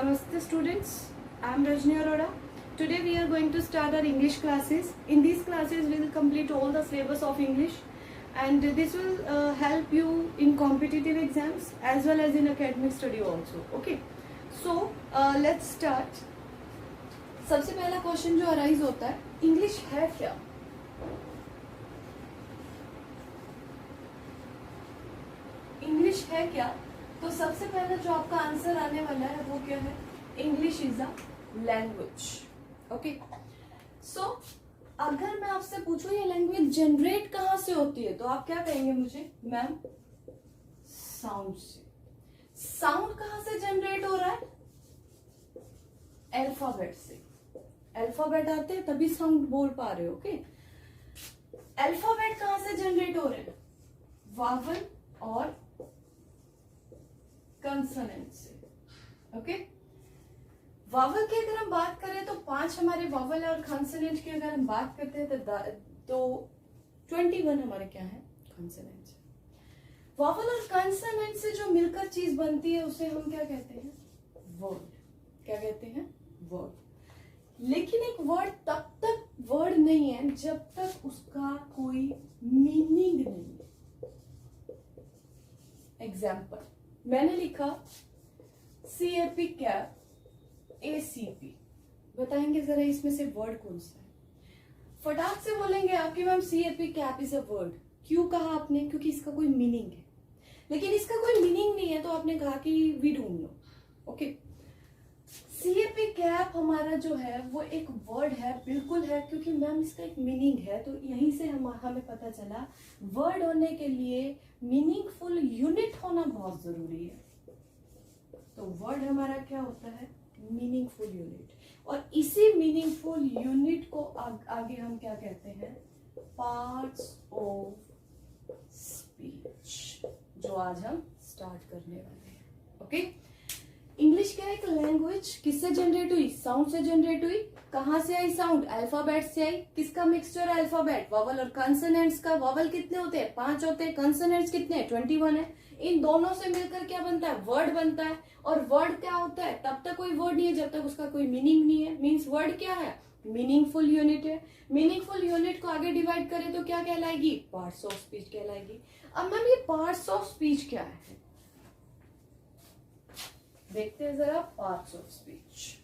Namaste students, I am Rajni Arora. Today we are going to start our English classes. In these classes we will complete all the syllabus of English and this will help you in competitive exams as well as in academic study also. Okay, so let's start. सबसे पहला question जो arise होता है, English है क्या? English है क्या? तो सबसे पहले जो आपका आंसर आने वाला है वो क्या है? English is a language. Okay, so अगर मैं आपसे पूछूं ये लैंग्वेज जनरेट कहां से होती है तो आप क्या कहेंगे मुझे? मैम साउंड से. साउंड कहां से जनरेट हो रहा है? अल्फाबेट से. अल्फाबेट आते हैं तभी साउंड बोल पा रहे हो. ओके, अल्फाबेट कहां से जनरेट हो रहे हैं? वावल और कंसोनेंट से. ओके, वावल की अगर हम बात करें तो 5 हमारे वावल और कंसोनेंट की अगर हम बात करते हैं तो 21 हमारे क्या है? कंसोनेंट. वावल और कंसोनेंट से जो मिलकर चीज बनती है उसे हम क्या कहते हैं? वर्ड. क्या कहते हैं? वर्ड. लेकिन एक वर्ड तब तक वर्ड नहीं है जब तक उसका कोई मीनिंग नहीं है. एग्जाम्पल, मैंने लिखा CAP कैप ACP. बताएंगे जरा इसमें से वर्ड कौन सा है? फटाक से बोलेंगे आपकी ma'am CAP cap is a word. क्यों कहा आपने? क्योंकि इसका कोई मीनिंग है. लेकिन इसका कोई मीनिंग नहीं है तो आपने कहा कि वी ढूंढ लो. ओके, CAP कैप हमारा जो है वो एक वर्ड है, बिल्कुल है, क्योंकि मैम इसका एक मीनिंग है. तो यहीं से हमें पता चला वर्ड होने के लिए मीनिंगफुल यूनिट होना बहुत जरूरी है. तो वर्ड हमारा क्या होता है? Meaningful unit. और इसी मीनिंगफुल यूनिट को आगे हम क्या कहते हैं? पार्ट्स ऑफ स्पीच, जो आज हम स्टार्ट करने वाले हैं. ओके, इंग्लिश क्या है? एक लैंग्वेज. किससे जनरेट हुई? साउंड से जनरेट हुई. कहां से आई साउंड? अल्फाबेट से आई. किसका मिक्सचर है? अल्फाबेट, वावल और कंसोनेंट्स का. वावल कितने होते हैं? 5 होते हैं. कंसोनेंट्स कितने हैं? 21 है. इन दोनों से मिलकर क्या बनता है? वर्ड बनता है. और वर्ड क्या होता है? तब तक कोई वर्ड नहीं है जब तक उसका कोई मीनिंग नहीं है. मीन्स वर्ड क्या है? मीनिंगफुल यूनिट है. मीनिंगफुल यूनिट को आगे डिवाइड करें तो क्या कहलाएगी? पार्ट्स ऑफ स्पीच कहलाएगी. अब मैम ये पार्ट्स ऑफ स्पीच क्या है? देखते हैं जरा. पार्ट्स ऑफ स्पीच,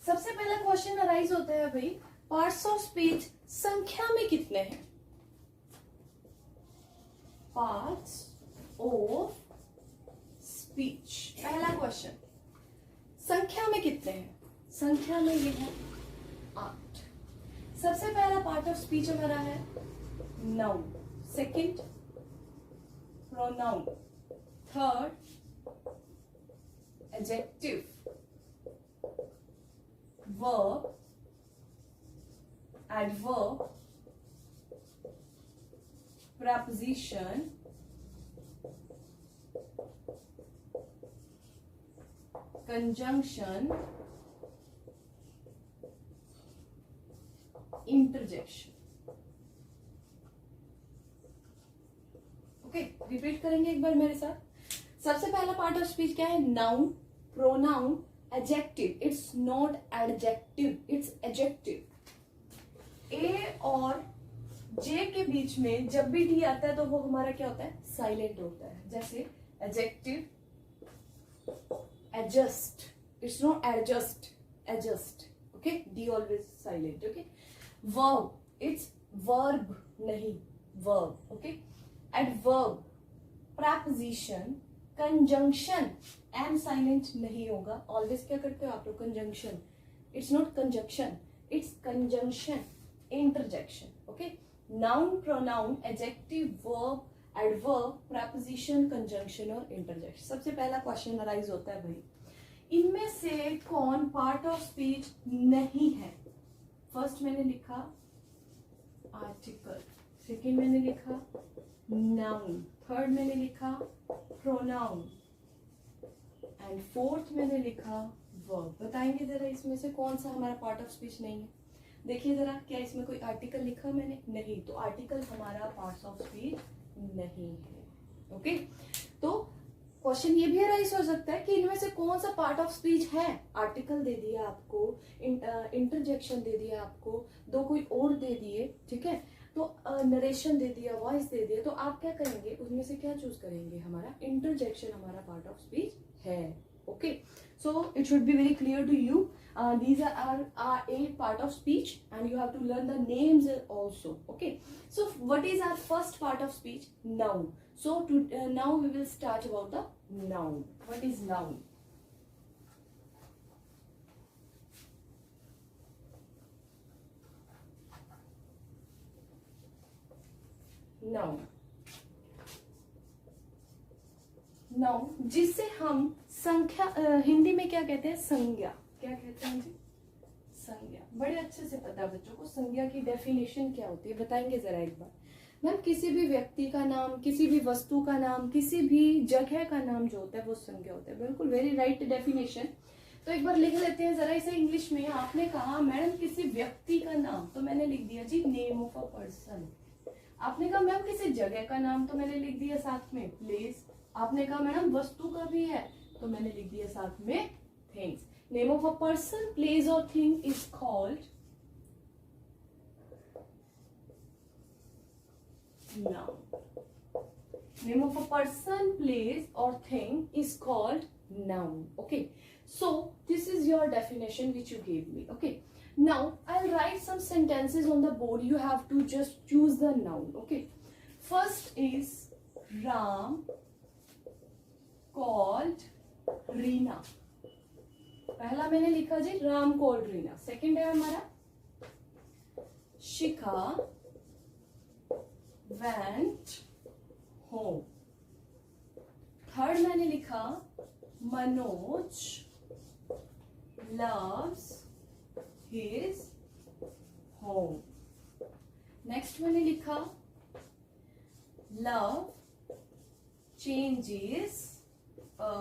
सबसे पहला क्वेश्चन अराइज होता है भाई, पार्ट्स ऑफ स्पीच संख्या में कितने हैं? पार्ट्स ऑफ स्पीच, पहला क्वेश्चन. संख्या में कितने हैं? संख्या में ये है 8. सबसे पहला पार्ट ऑफ स्पीच हमारा है noun. Second pronoun. Third, adjective. Verb, adverb, preposition, conjunction, interjection. Okay, repeat करेंगे एक बार मेरे साथ. सबसे पहला पार्ट ऑफ स्पीच क्या है? Noun, pronoun, adjective. It's not adjective, it's adjective. A और जे के बीच में जब भी डी आता है तो वो हमारा क्या होता है? साइलेंट होता है. जैसे adjective, adjust. It's not adjust, adjust. Okay, D always silent. Okay, verb, it's verb नहीं, verb. Okay, adverb, preposition, conjunction, M silent नहीं होगा. ऑलवेज क्या करते हो आप लोग? Conjunction. It's not conjunction, it's conjunction. Interjection. Okay, noun, pronoun, adjective, verb, adverb, preposition, conjunction और interjection. सबसे पहला क्वेश्चन अराइज होता है भाई, इनमें से कौन पार्ट ऑफ स्पीच नहीं है? फर्स्ट मैंने लिखा आर्टिकल. सेकेंड मैंने लिखा नाउन. थर्ड मैंने लिखा प्रोनाउन. एंड फोर्थ मैंने लिखा वर्ब. बताएंगे जरा इसमें से कौन सा हमारा पार्ट ऑफ स्पीच नहीं है? देखिए जरा, क्या इसमें कोई आर्टिकल लिखा मैंने? नहीं. तो आर्टिकल हमारा पार्ट ऑफ स्पीच नहीं है. ओके, तो क्वेश्चन ये भी राइज हो सकता है कि इनमें से कौन सा पार्ट ऑफ स्पीच है। आर्टिकल दे दिया आपको, इंटरजेक्शन दे दिया आपको, दो कोई और दे दिए, ठीक है, तो नरेशन दे दिया, वॉइस दे दिया, तो आप क्या करेंगे, उसमें से क्या चूज करेंगे, हमारा इंटरजेक्शन हमारा पार्ट ऑफ स्पीच है। Okay, so it should be very clear to you. These are a part of speech, and you have to learn the names also. Okay, so what is our first part of speech? Noun. So now we will start about the noun. What is noun? Noun. Noun जिसे हम संख्या हिंदी में क्या कहते हैं, संज्ञा। क्या कहते हैं जी, संज्ञा। बड़े अच्छे से पता है बच्चों को संज्ञा की डेफिनेशन क्या होती है, बताएंगे जरा एक बार। मैम किसी भी व्यक्ति का नाम, किसी भी वस्तु का नाम, किसी भी जगह का नाम जो होता है वो संज्ञा होता है। बिल्कुल वेरी राइट डेफिनेशन। तो एक बार लिख लेते हैं जरा इसे इंग्लिश में। आपने कहा मैडम किसी व्यक्ति का नाम, तो मैंने लिख दिया जी नेम ऑफ अ पर्सन। आपने कहा मैम किसी जगह का नाम, तो मैंने लिख दिया साथ में प्लेस। आपने कहा मैडम वस्तु का भी है, तो मैंने लिख दिया साथ में things. Name of a person, place और thing is called noun. Name of a person, place और thing is called noun. Okay, so this is your definition which you gave me. Okay, now I'll write some sentences on the board. You have to just choose the noun. Okay, first is Ram called Reena. पहला मैंने लिखा जी Ram called Reena. Second है हमारा शिखा went home। Third मैंने लिखा Manoj loves his home। Next मैंने लिखा love changes a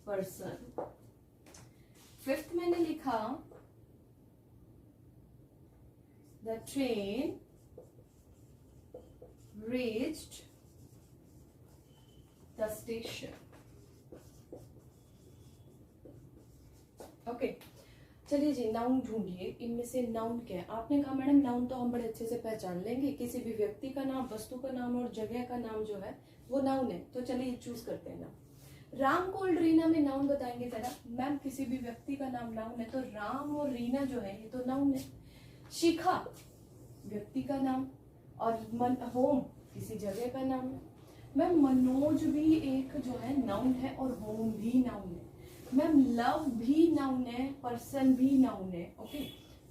person। Fifth मैंने लिखा the train reached the station। Okay, चलिए जी नाउन ढूंढिए। इनमें से नाउन क्या है। आपने कहा मैडम नाउन तो हम बड़े अच्छे से पहचान लेंगे, किसी भी व्यक्ति का नाम, वस्तु का नाम और जगह का नाम जो है वो नाउन है। तो चलिए चूज करते हैं नाउन। राम कॉल्ड रीना में नाउन बताएंगे जरा। मैम किसी भी व्यक्ति का नाम नाउन है, तो राम और रीना जो है ये तो नाउन है। शिखा व्यक्ति का नाम और होम किसी जगह का नाम है। मैम मनोज भी एक जो है नाउन है और होम भी नाउन है। मैम लव भी नाउन है, पर्सन भी नाउन है। ओके,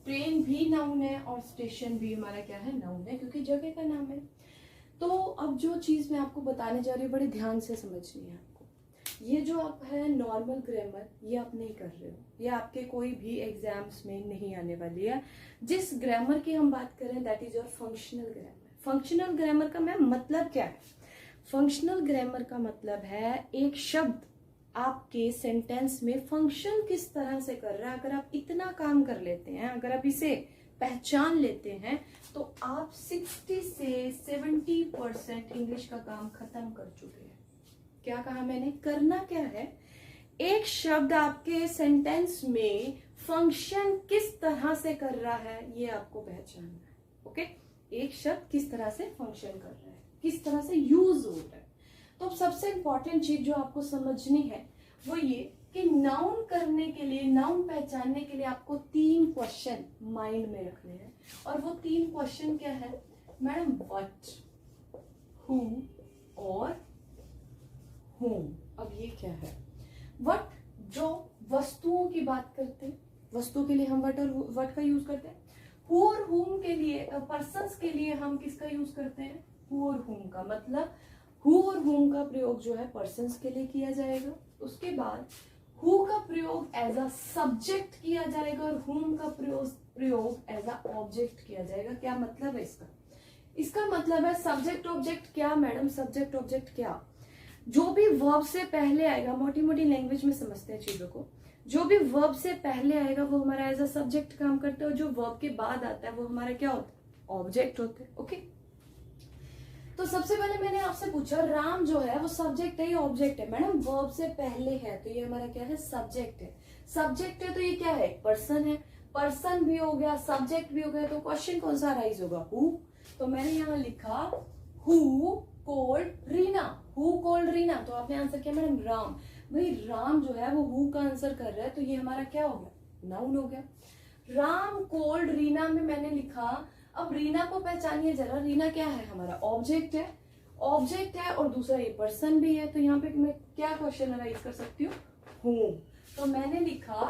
ट्रेन भी नाउन है और स्टेशन भी हमारा क्या है, नाउन है, क्योंकि जगह का नाम है। तो अब जो चीज मैं आपको बताने जा रही हूँ बड़े ध्यान से समझनी है आपको। ये जो आप है नॉर्मल ग्रामर, ये आप नहीं कर रहे हो, ये आपके कोई भी एग्जाम्स में नहीं आने वाली है। जिस ग्रामर की हम बात करें that is your functional grammar. Functional grammar का मैम मतलब क्या है? फंक्शनल ग्रामर का मतलब है एक शब्द आपके सेंटेंस में फंक्शन किस तरह से कर रहा है। अगर आप इतना काम कर लेते हैं, अगर आप इसे पहचान लेते हैं, तो आप 60 से 70% इंग्लिश का काम खत्म कर चुके हैं। क्या कहा मैंने? करना क्या है, एक शब्द आपके सेंटेंस में फंक्शन किस तरह से कर रहा है ये आपको पहचानना है। ओके, एक शब्द किस तरह से फंक्शन कर रहा है, किस तरह से यूज हो रहा है। तो सबसे इंपॉर्टेंट चीज जो आपको समझनी है वो ये कि नाउन करने के लिए, नाउन पहचानने के लिए आपको 3 क्वेश्चन माइंड में रखने हैं। और वो 3 क्वेश्चन क्या है मैडम? व्हाट, हु और whom। अब ये क्या है? व्हाट जो वस्तुओं की बात करते हैं, वस्तु के लिए हम व्हाट और व्हाट का यूज करते हैं। हु और whom के लिए, पर्सन्स के लिए हम किसका यूज करते हैं? हु और whom का। मतलब हु और whom का प्रयोग जो है पर्सन्स के लिए किया जाएगा। उसके बाद हु का प्रयोग एज अ सब्जेक्ट किया जाएगा और whom का प्रयोग एज अ ऑब्जेक्ट किया जाएगा। क्या मतलब है इसका? इसका मतलब है सब्जेक्ट ऑब्जेक्ट क्या मैडम? सब्जेक्ट ऑब्जेक्ट क्या, जो भी वर्ब से पहले आएगा, मोटी मोटी लैंग्वेज में समझते हैं चीजों को, जो भी वर्ब से पहले आएगा वो हमारा एज अ सब्जेक्ट काम करता है, और जो वर्ब के बाद आता है वो हमारा क्या होता है? ऑब्जेक्ट होता है। ओके, तो सबसे पहले मैंने आपसे पूछा राम जो है वो सब्जेक्ट है या ऑब्जेक्ट है? मैडम वर्ब से पहले है तो ये हमारा क्या है? सब्जेक्ट है। सब्जेक्ट है तो ये क्या है? पर्सन है। पर्सन भी हो गया, सब्जेक्ट भी हो गया, तो क्वेश्चन कौन सा राइज होगा? हु। तो मैंने यहाँ लिखा who cold Reena. Who cold Reena, तो आपने आंसर किया मैडम राम। भाई राम जो है वो हु का आंसर कर रहा है तो ये हमारा क्या हो गया? नाउन हो गया। राम कोल्ड रीना में मैंने लिखा, अब रीना को पहचानिए जरा, रीना क्या है? हमारा ऑब्जेक्ट है। ऑब्जेक्ट है और दूसरा ये पर्सन भी है, तो यहाँ पे मैं क्या क्वेश्चन राइज कर सकती हूँ? होम। तो मैंने लिखा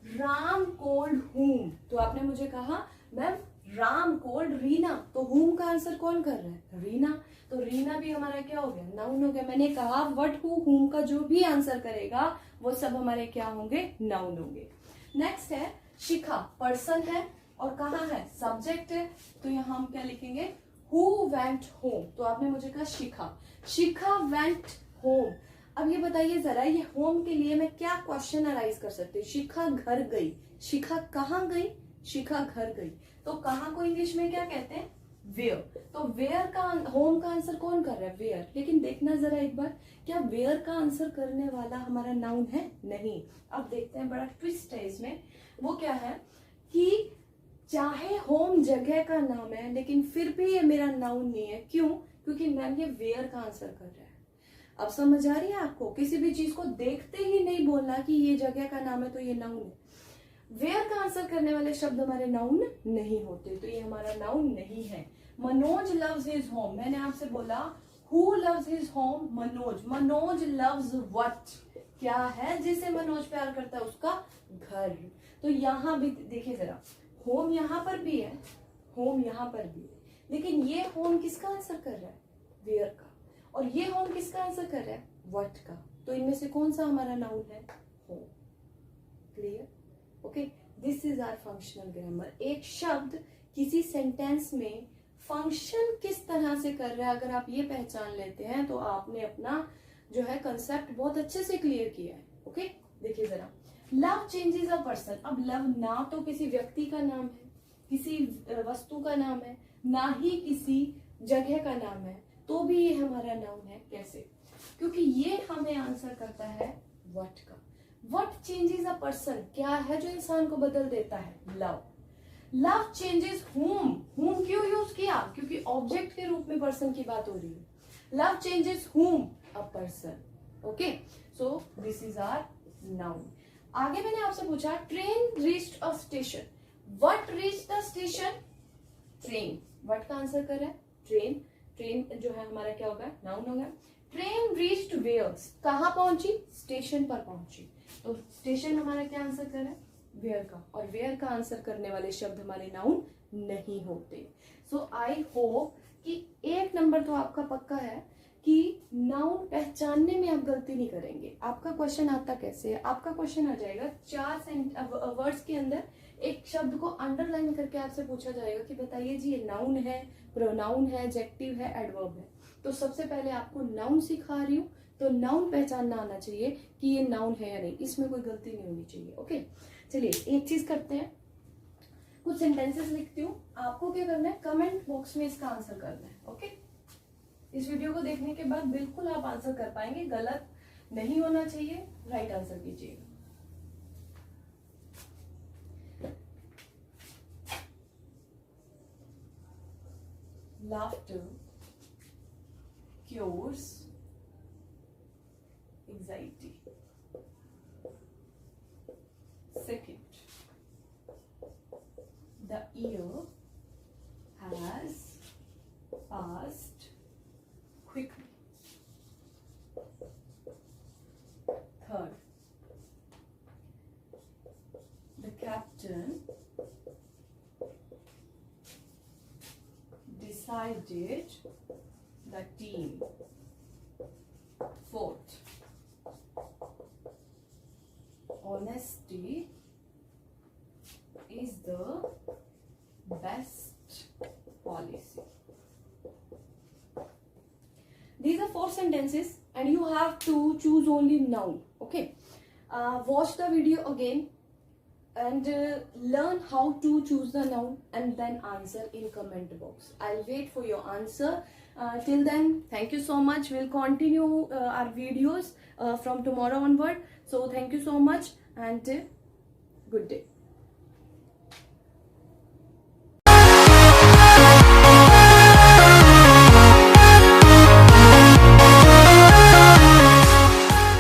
राम कोल्ड होम, तो आपने मुझे कहा मैम राम कोल्ड रीना, तो होम का आंसर कौन कर रहा है? रीना। तो रीना भी हमारा क्या हो गया? नाउन हो गया। मैंने कहा व्हाट हु होम का जो भी आंसर करेगा वो सब हमारे क्या होंगे? नाउन होंगे। नेक्स्ट है शिखा, पर्सन है और कहाँ है? सब्जेक्ट है, तो यहाँ हम क्या लिखेंगे? हु वेंट होम, तो आपने मुझे कहा शिखा। शिखा वेंट होम। अब ये बताइए जरा, ये होम के लिए मैं क्या क्वेश्चन अराइज कर सकती हूँ? शिखा घर गई। शिखा कहाँ गई? शिखा घर गई। तो कहाँ को इंग्लिश में क्या कहते हैं? वेयर। तो वेयर का होम का आंसर कौन कर रहा है? वेयर। लेकिन देखना जरा एक बार, क्या वेयर का आंसर करने वाला हमारा नाउन है? नहीं। अब देखते हैं, बड़ा ट्विस्ट है इसमें। वो क्या है कि चाहे होम जगह का नाम है लेकिन फिर भी ये मेरा नाउन नहीं है। क्यों? क्योंकि मैम ये वेयर का आंसर कर रहा है। अब समझ आ रही है आपको? किसी भी चीज को देखते ही नहीं बोलना कि ये जगह का नाम है तो ये नाउन है। वेयर का आंसर करने वाले शब्द हमारे नाउन नहीं होते, तो ये हमारा नाउन नहीं है। मनोज लव्स हिज होम, मैंने आपसे बोला who loves his home? Manoj. Manoj loves what? क्या है जिसे मनोज प्यार करता है? उसका घर। तो यहाँ भी देखिए जरा, होम यहाँ पर भी है, होम यहाँ पर भी है, लेकिन ये होम किसका आंसर कर रहा है? वेयर का। और ये होम किसका आंसर कर रहा है? व्हाट का। तो इनमें से कौन सा हमारा नाउन है? Home. Clear? Okay, this is our functional grammar. एक शब्द किसी सेंटेंस में फंक्शन किस तरह से कर रहा है, अगर आप ये पहचान लेते हैं तो आपने अपना जो है कंसेप्ट बहुत अच्छे से क्लियर किया है। ओके, देखिए जरा, लव चेंजेस अ पर्सन। अब लव ना तो किसी व्यक्ति का नाम है, किसी वस्तु का नाम है, ना ही किसी जगह का नाम है, तो भी ये हमारा नाउन है। कैसे? क्योंकि ये हमें आंसर करता है व्हाट का। व्हाट चेंजेस अ पर्सन, क्या है जो इंसान को बदल देता है? Love. Love changes whom, whom क्यों यूज किया? क्योंकि ऑब्जेक्ट के रूप में पर्सन की बात हो रही है। Love changes whom? A person. Okay, so this is our noun. आगे मैंने आपसे पूछा train reached a station. What reached the station? Train. What का आंसर कर रहा है? ट्रेन। ट्रेन जो है हमारा क्या होगा? नाउन होगा। ट्रेन रीच्ड वेयर, कहाँ पहुंची? स्टेशन पर पहुंची। तो स्टेशन हमारा क्या आंसर कर रहा है? वेयर का। और वेयर का आंसर करने वाले शब्द हमारे नाउन नहीं होते। सो आई होप कि एक नंबर तो आपका पक्का है कि नाउन पहचानने में आप गलती नहीं करेंगे। आपका क्वेश्चन आता कैसे है? आपका क्वेश्चन आ जाएगा 4 वर्ड्स के अंदर एक शब्द को अंडरलाइन करके आपसे पूछा जाएगा कि बताइए जी ये नाउन है, प्रोनाउन है, एडजेक्टिव है, एडवर्ब है। तो सबसे पहले आपको नाउन सिखा रही हूँ, तो नाउन पहचानना आना चाहिए कि ये नाउन है या नहीं, इसमें कोई गलती नहीं होनी चाहिए। ओके, चलिए एक चीज करते हैं, कुछ सेंटेंसेस लिखती हूँ, आपको क्या करना है? कमेंट बॉक्स में इसका आंसर करना है। ओके, इस वीडियो को देखने के बाद बिल्कुल आप आंसर कर पाएंगे, गलत नहीं होना चाहिए, राइट आंसर कीजिएगा। Laughter cures anxiety. Second, the year has passed quickly. Third, the captain decided the team. Fourth, honesty is the best policy. These are 4 sentences and you have to choose only noun. Okay, watch the video again, and learn how to choose the noun and then answer in comment box. I'll wait for your answer. Till then, thank you so much. We'll continue our videos from tomorrow onward. So thank you so much and good day.